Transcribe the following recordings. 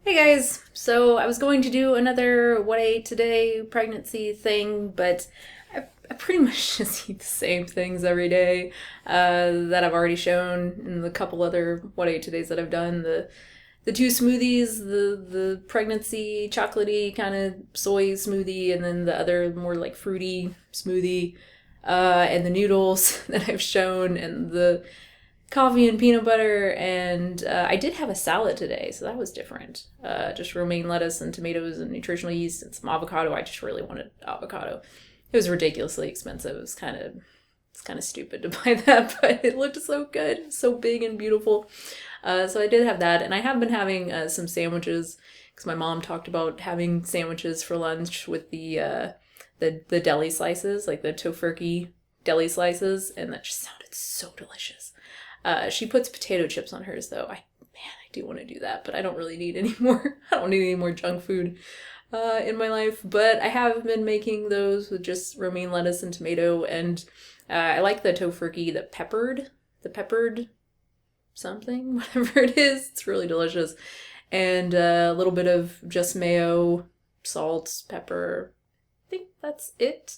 Hey guys, so I was going to do another what I ate today pregnancy thing, but I pretty much just eat the same things every day that I've already shown in the couple other what I ate todays that I've done. The two smoothies, the pregnancy chocolatey kind of soy smoothie, and then the other more like fruity smoothie, and the noodles that I've shown, and the coffee and peanut butter, and I did have a salad today, so that was different. Just romaine lettuce and tomatoes and nutritional yeast and some avocado. I just really wanted avocado. It was ridiculously expensive. It's kind of stupid to buy that, but it looked so good, so big and beautiful. So I did have that, and I have been having some sandwiches because my mom talked about having sandwiches for lunch with the deli slices, like the tofurkey deli slices, and that just sounded so delicious. She puts potato chips on hers, though. I do want to do that, but I don't really need any more. I don't need any more junk food in my life. But I have been making those with just romaine lettuce and tomato, and I like the tofurkey, the peppered something, whatever it is. It's really delicious. And a little bit of just mayo, salt, pepper. I think that's it.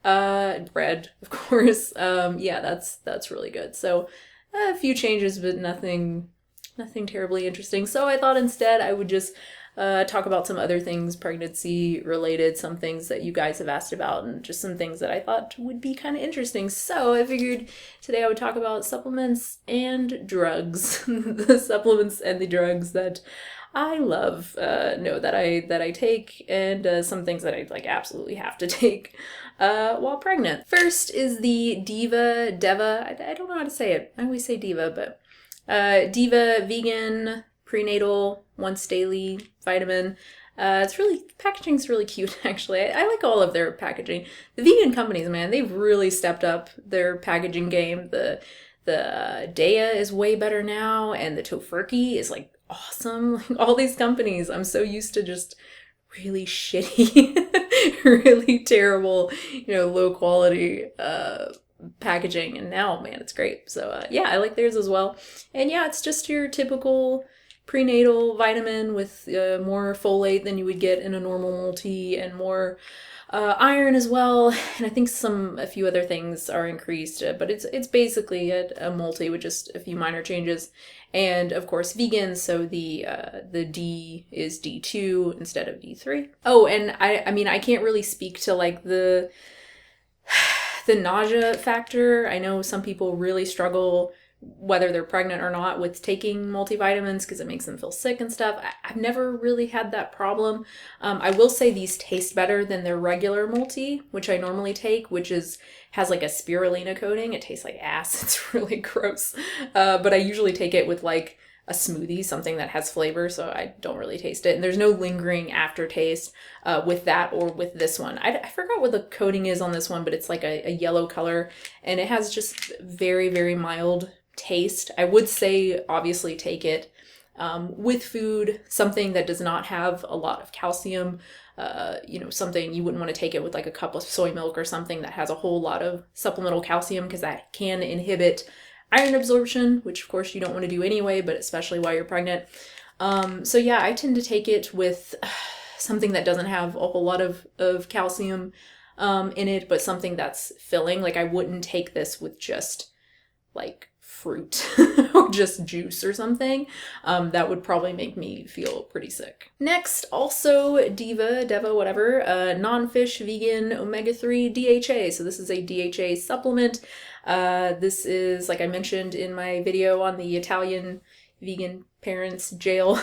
Bread, of course. Yeah, that's really good. So a few changes, but nothing terribly interesting. So I thought instead I would just talk about some other things pregnancy related, some things that you guys have asked about, and just some things that I thought would be kind of interesting. So I figured today I would talk about supplements and drugs, the supplements and the drugs that I love, that I take, and some things that I like absolutely have to take while pregnant. First is the Diva Devi. I don't know how to say it. I always say Diva, but Diva Vegan Prenatal Once Daily Vitamin. Packaging's really cute, actually. I like all of their packaging. The vegan companies, man, they've really stepped up their packaging game. The Daya is way better now, and the Tofurkey is like awesome. Like, all these companies, I'm so used to just really shitty, really terrible, low quality packaging, and now, man, it's great. So yeah, I like theirs as well. And yeah, it's just your typical prenatal vitamin with more folate than you would get in a normal multi, and more iron as well, and I think a few other things are increased, but it's basically a multi with just a few minor changes, and of course vegan, so the D is D2 instead of D3. Oh, and I mean I can't really speak to like the nausea factor. I know some people really struggle whether they're pregnant or not with taking multivitamins because it makes them feel sick and stuff. I've never really had that problem. I will say these taste better than their regular multi, which I normally take, which has like a spirulina coating. It tastes like ass. It's really gross. But I usually take it with like a smoothie, something that has flavor, so I don't really taste it. And there's no lingering aftertaste with that or with this one. I forgot what the coating is on this one, but it's like a yellow color, and it has just very, very mild taste. I would say obviously take it with food, something that does not have a lot of calcium, something you wouldn't want to take it with like a cup of soy milk or something that has a whole lot of supplemental calcium, because that can inhibit iron absorption, which of course you don't want to do anyway, but especially while you're pregnant. So yeah, I tend to take it with something that doesn't have a whole lot of calcium in it, but something that's filling. Like I wouldn't take this with just like fruit or just juice or something. That would probably make me feel pretty sick. Next, also Diva Devi, whatever, non-fish vegan omega-3 DHA. So this is a DHA supplement. This is, like I mentioned in my video on the Italian vegan parents jail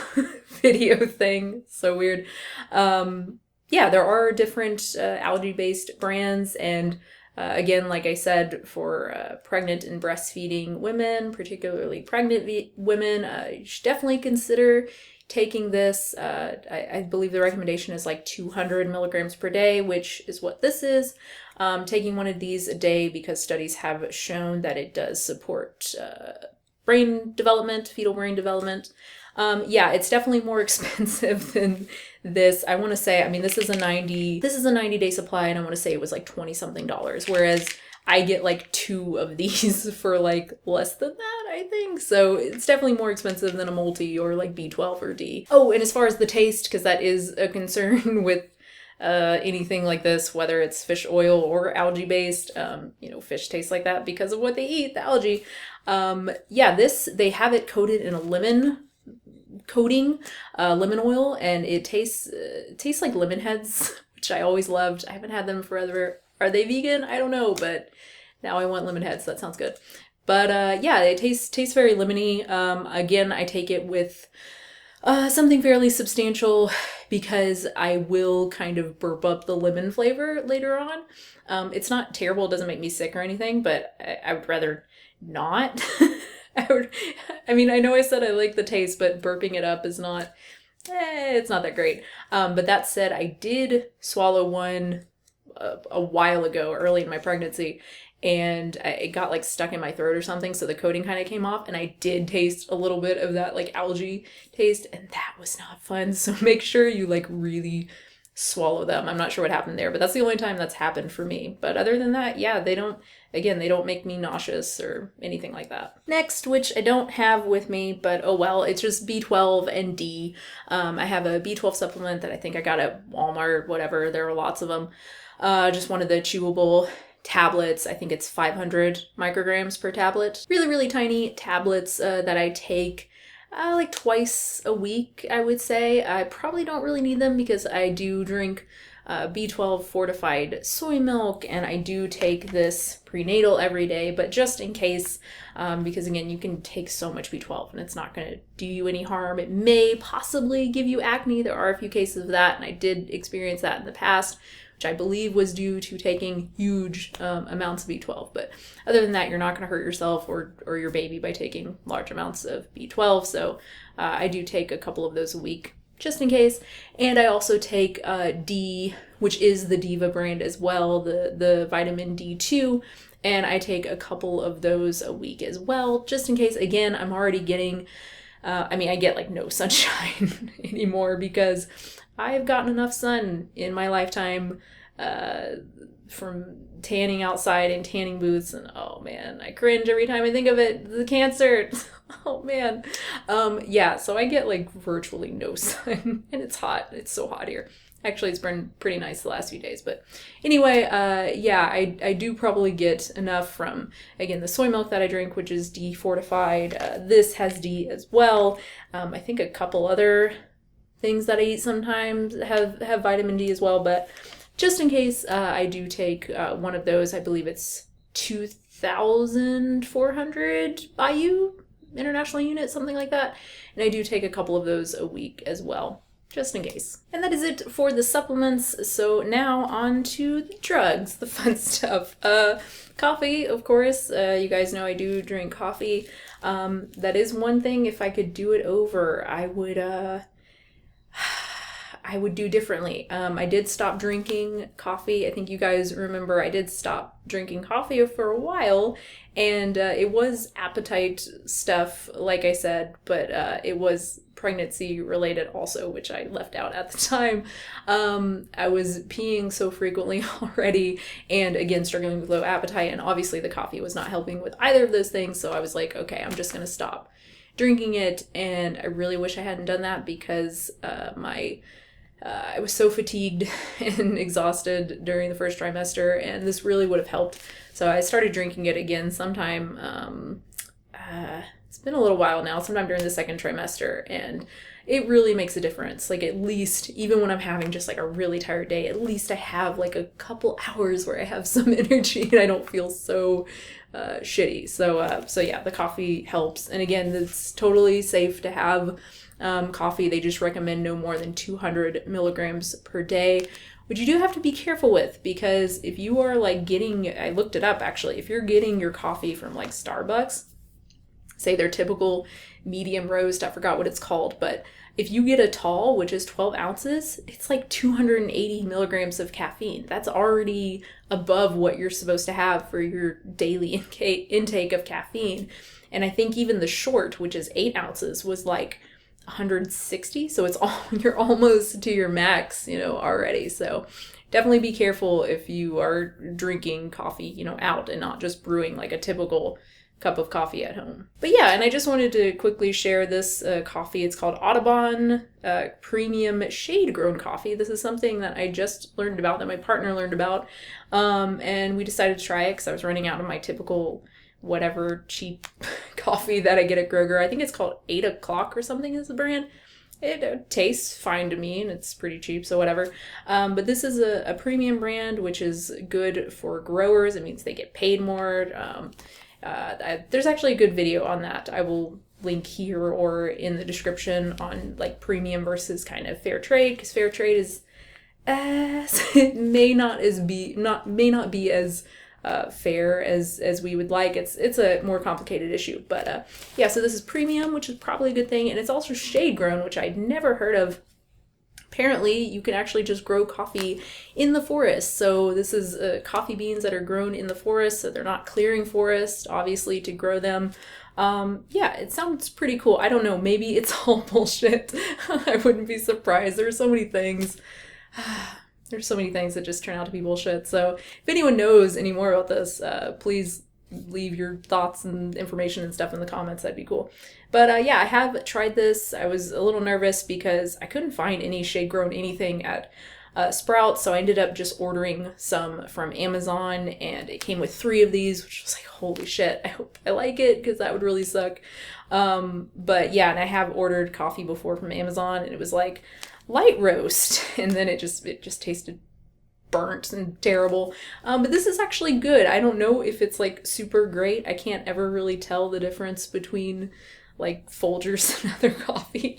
video thing. So weird. Yeah, there are different algae-based brands, and again, like I said, for pregnant and breastfeeding women, particularly pregnant women, you should definitely consider taking this. I believe the recommendation is like 200 milligrams per day, which is what this is. Taking one of these a day because studies have shown that it does support brain development, fetal brain development. Yeah, it's definitely more expensive than this. I want to say, I mean, this is a 90-day supply, and I want to say it was like 20 something dollars, whereas I get like 2 of these for like less than that, I think so. It's definitely more expensive than a multi or like B12 or D. Oh, and as far as the taste, because that is a concern with anything like this, whether it's fish oil or algae based, fish tastes like that because of what they eat, the algae. They have it coated in a lemon coating, lemon oil, and it tastes like lemon heads, which I always loved. I haven't had them forever. Are they vegan? I don't know, but now I want lemon heads. That sounds good. But it tastes very lemony. Again, I take it with something fairly substantial because I will kind of burp up the lemon flavor later on. It's not terrible. It doesn't make me sick or anything, but I would rather not. I know I said I like the taste, but burping it up is not, it's not that great. But that said, I did swallow one a while ago, early in my pregnancy, and it got like stuck in my throat or something, so the coating kind of came off, and I did taste a little bit of that like algae taste, and that was not fun. So make sure you like really swallow them. I'm not sure what happened there, but that's the only time that's happened for me. But other than that, yeah, they don't make me nauseous or anything like that. Next, which I don't have with me, but oh well, it's just B12 and D. I have a B12 supplement that I think I got at Walmart, whatever. There are lots of them. Just one of the chewable tablets. I think it's 500 micrograms per tablet. Really, really tiny tablets that I take like twice a week, I would say. I probably don't really need them because I do drink B12 fortified soy milk, and I do take this prenatal every day, but just in case, because again, you can take so much B12 and it's not going to do you any harm. It may possibly give you acne. There are a few cases of that, and I did experience that in the past, which I believe was due to taking huge amounts of B12. But other than that, you're not going to hurt yourself or your baby by taking large amounts of B12. So I do take a couple of those a week just in case. And I also take D, which is the Diva brand as well, the vitamin D2. And I take a couple of those a week as well, just in case. Again, I'm already getting, I get like no sunshine anymore because I've gotten enough sun in my lifetime from tanning outside in tanning booths, and oh man, I cringe every time I think of it. The cancer. Oh man. So I get like virtually no sun, and it's hot. It's so hot here. Actually, it's been pretty nice the last few days, but anyway, I do probably get enough from, again, the soy milk that I drink, which is D fortified. This has D as well. I think a couple other things that I eat sometimes have vitamin D as well, but just in case, I do take one of those. I believe it's 2,400 IU, international unit, something like that. And I do take a couple of those a week as well, just in case. And that is it for the supplements. So now on to the drugs, the fun stuff. Coffee, of course. You guys know I do drink coffee. That is one thing, if I could do it over, I would do differently. I did stop drinking coffee. I think you guys remember I did stop drinking coffee for a while, and it was appetite stuff, like I said, but it was pregnancy related also, which I left out at the time. I was peeing so frequently already, and again, struggling with low appetite, and obviously the coffee was not helping with either of those things, so I was like, okay, I'm just gonna stop drinking it, and I really wish I hadn't done that because I was so fatigued and exhausted during the first trimester, and this really would have helped. So I started drinking it again sometime, it's been a little while now, sometime during the second trimester, and it really makes a difference. Like, at least, even when I'm having just like a really tired day, at least I have like a couple hours where I have some energy and I don't feel so shitty. So yeah, the coffee helps. And again, it's totally safe to have coffee. They just recommend no more than 200 milligrams per day, which you do have to be careful with, because if you are like I looked it up actually, if you're getting your coffee from like Starbucks, say their typical medium roast, I forgot what it's called, but if you get a tall, which is 12 ounces, it's like 280 milligrams of caffeine. That's already above what you're supposed to have for your daily intake of caffeine. And I think even the short, which is 8 ounces, was like 160. So you're almost to your max, already. So definitely be careful if you are drinking coffee, out, and not just brewing like a typical cup of coffee at home. But yeah, and I just wanted to quickly share this coffee. It's called Audubon Premium Shade Grown Coffee. This is something that I just learned about, that my partner learned about, and we decided to try it because I was running out of my typical whatever cheap coffee that I get at Kroger. I think it's called 8 O'Clock or something is the brand. It tastes fine to me, and it's pretty cheap, so whatever. But this is a premium brand, which is good for growers. It means they get paid more. There's actually a good video on that. I will link here or in the description on like premium versus kind of fair trade, because fair trade is it may not be as fair as we would like. It's a more complicated issue, but yeah, so this is premium, which is probably a good thing, and it's also shade grown, which I'd never heard of. Apparently you can actually just grow coffee in the forest. So this is coffee beans that are grown in the forest, so they're not clearing forest obviously to grow them. Yeah, it sounds pretty cool. I don't know, maybe it's all bullshit. I wouldn't be surprised. There's so many things that just turn out to be bullshit. So if anyone knows any more about this, please leave your thoughts and information and stuff in the comments. That'd be cool. But yeah, I have tried this. I was a little nervous because I couldn't find any shade grown anything at Sprouts, so I ended up just ordering some from Amazon, and it came with 3 of these, which was like, holy shit, I hope I like it, because that would really suck. But yeah, and I have ordered coffee before from Amazon, and it was like light roast, and then it just tasted burnt and terrible. But this is actually good. I don't know if it's like super great. I can't ever really tell the difference between like Folgers and other coffee.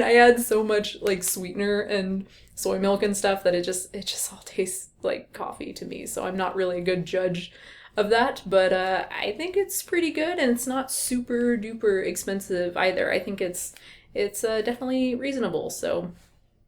I add so much like sweetener and soy milk and stuff that it just all tastes like coffee to me. So I'm not really a good judge of that, but I think it's pretty good, and it's not super duper expensive either. I think it's definitely reasonable. So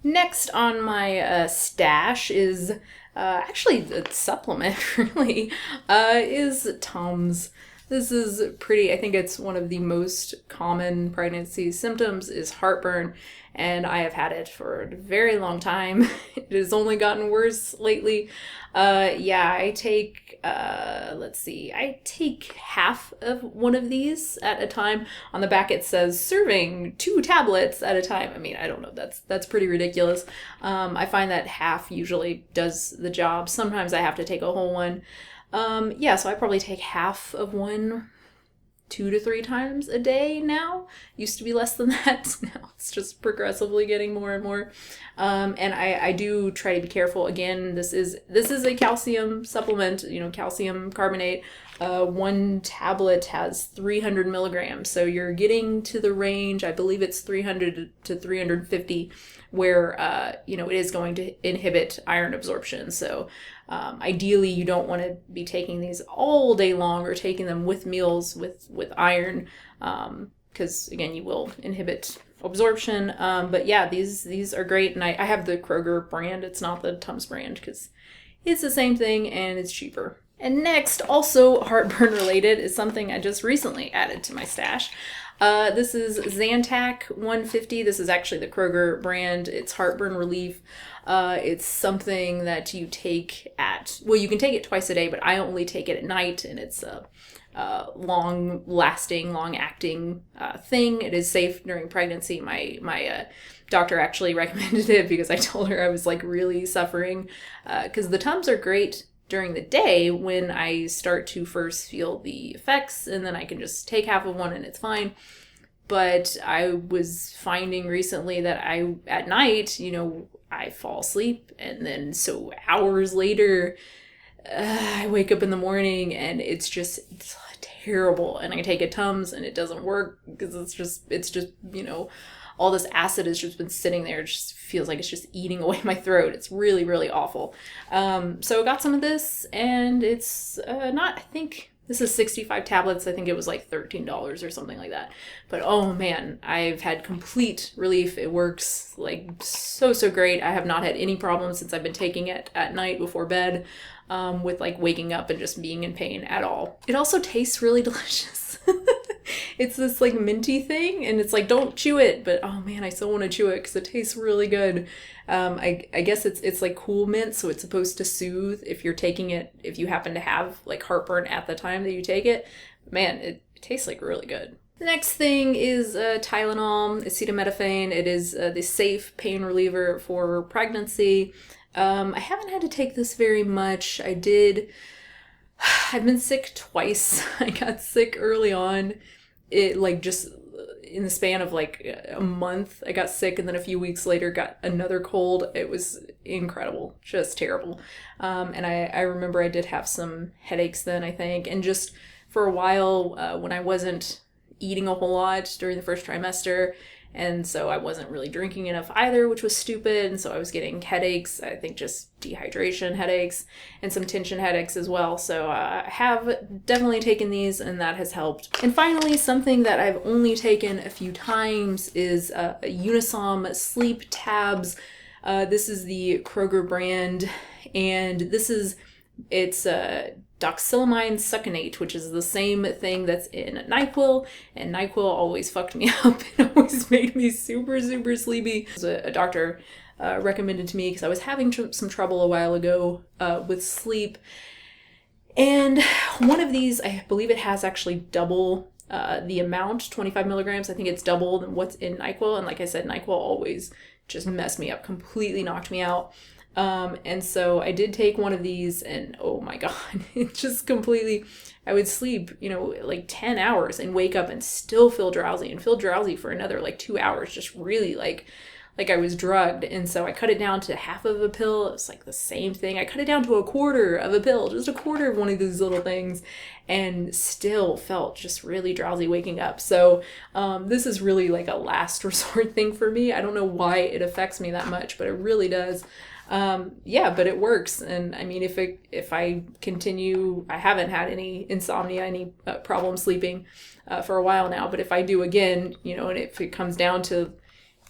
next on my stash is actually a supplement, really, is Tums. This is pretty, I think it's one of the most common pregnancy symptoms is heartburn, and I have had it for a very long time. It has only gotten worse lately. Yeah, I take, I take half of one of these at a time. On the back it says serving 2 tablets at a time. I don't know, that's pretty ridiculous. I find that half usually does the job. Sometimes I have to take a whole one. Yeah, so I probably take half of one 2 to 3 times a day now. Used to be less than that. Now it's just progressively getting more and more. And I do try to be careful. Again, this is a calcium supplement, calcium carbonate. 1 tablet has 300 milligrams. So you're getting to the range, I believe it's 300 to 350, where, it is going to inhibit iron absorption. So ideally, you don't want to be taking these all day long or taking them with meals with iron, because again, you will inhibit absorption. But yeah, these are great, and I have the Kroger brand. It's not the Tums brand, because it's the same thing and it's cheaper. And next, also heartburn related, is something I just recently added to my stash. This is Zantac 150. This is actually the Kroger brand. It's heartburn relief. It's something that you take you can take it twice a day, but I only take it at night, and it's a long-lasting, long-acting thing. It is safe during pregnancy. My doctor actually recommended it because I told her I was like really suffering, because the Tums are great during the day when I start to first feel the effects, and then I can just take half of one and it's fine. But I was finding recently that at night, I fall asleep, and then so hours later, I wake up in the morning and it's terrible. And I take a Tums and it doesn't work because it's just all this acid has just been sitting there. It just feels like it's just eating away my throat. It's really, really awful. So I got some of this, and it's I think this is 65 tablets. I think it was like $13 or something like that. But oh man, I've had complete relief. It works like so great. I have not had any problems since I've been taking it at night before bed, with like waking up and just being in pain at all. It also tastes really delicious. It's this like minty thing, and it's like, don't chew it, but oh man, I still want to chew it because it tastes really good. I guess it's like cool mint, so it's supposed to soothe if you're taking it, if you happen to have like heartburn at the time that you take it. man, it tastes like really good. The next thing is Tylenol, acetaminophen. It is the safe pain reliever for pregnancy. I haven't had to take this very much. I've been sick twice. I got sick early on. It like just in the span of like a month, I got sick, and then a few weeks later got another cold. It was incredible, just terrible. And I remember I did have some headaches then, I think, and just for a while when I wasn't eating a whole lot during the first trimester, and so I wasn't really drinking enough either, which was stupid, and so I was getting headaches, I think just dehydration headaches, and some tension headaches as well. So I have definitely taken these, and that has helped. And finally, something that I've only taken a few times is Unisom sleep tabs. This is the Kroger brand, and it's doxylamine succinate, which is the same thing that's in NyQuil, and NyQuil always fucked me up. It always made me super, super sleepy. A doctor recommended to me because I was having some trouble a while ago with sleep. And one of these, I believe it has actually double the amount, 25 milligrams. I think it's double than what's in NyQuil. And like I said, NyQuil always just messed me up, completely knocked me out. And so I did take one of these, and oh my God, it just completely, I would sleep, like 10 hours and wake up and still feel drowsy, and feel drowsy for another like 2 hours, just really like I was drugged. And so I cut it down to half of a pill. It was like the same thing. I cut it down to a quarter of a pill, just a quarter of one of these little things, and still felt just really drowsy waking up. So this is really like a last resort thing for me. I don't know why it affects me that much, but it really does. Yeah, but it works. And I mean, if I continue, I haven't had any insomnia, any problem sleeping for a while now, but if I do again, and if it comes down to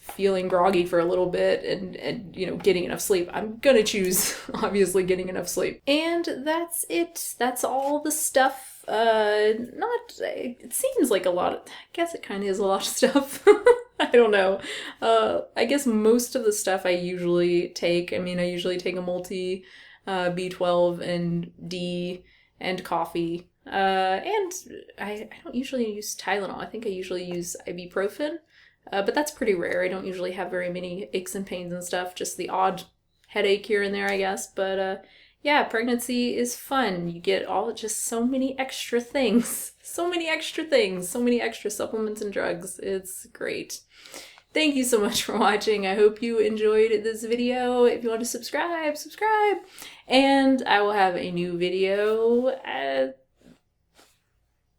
feeling groggy for a little bit and getting enough sleep, I'm gonna choose obviously getting enough sleep. And that's it. That's all the stuff. It seems like a lot of, I guess it kind of is a lot of stuff. I don't know. I guess most of the stuff I usually take, I usually take a multi, B12 and D and coffee. And I don't usually use Tylenol. I think I usually use ibuprofen. But that's pretty rare. I don't usually have very many aches and pains and stuff, just the odd headache here and there, I guess. But yeah, pregnancy is fun. You get just so many extra things. So many extra supplements and drugs. It's great. Thank you so much for watching. I hope you enjoyed this video. If you want to subscribe. And I will have a new video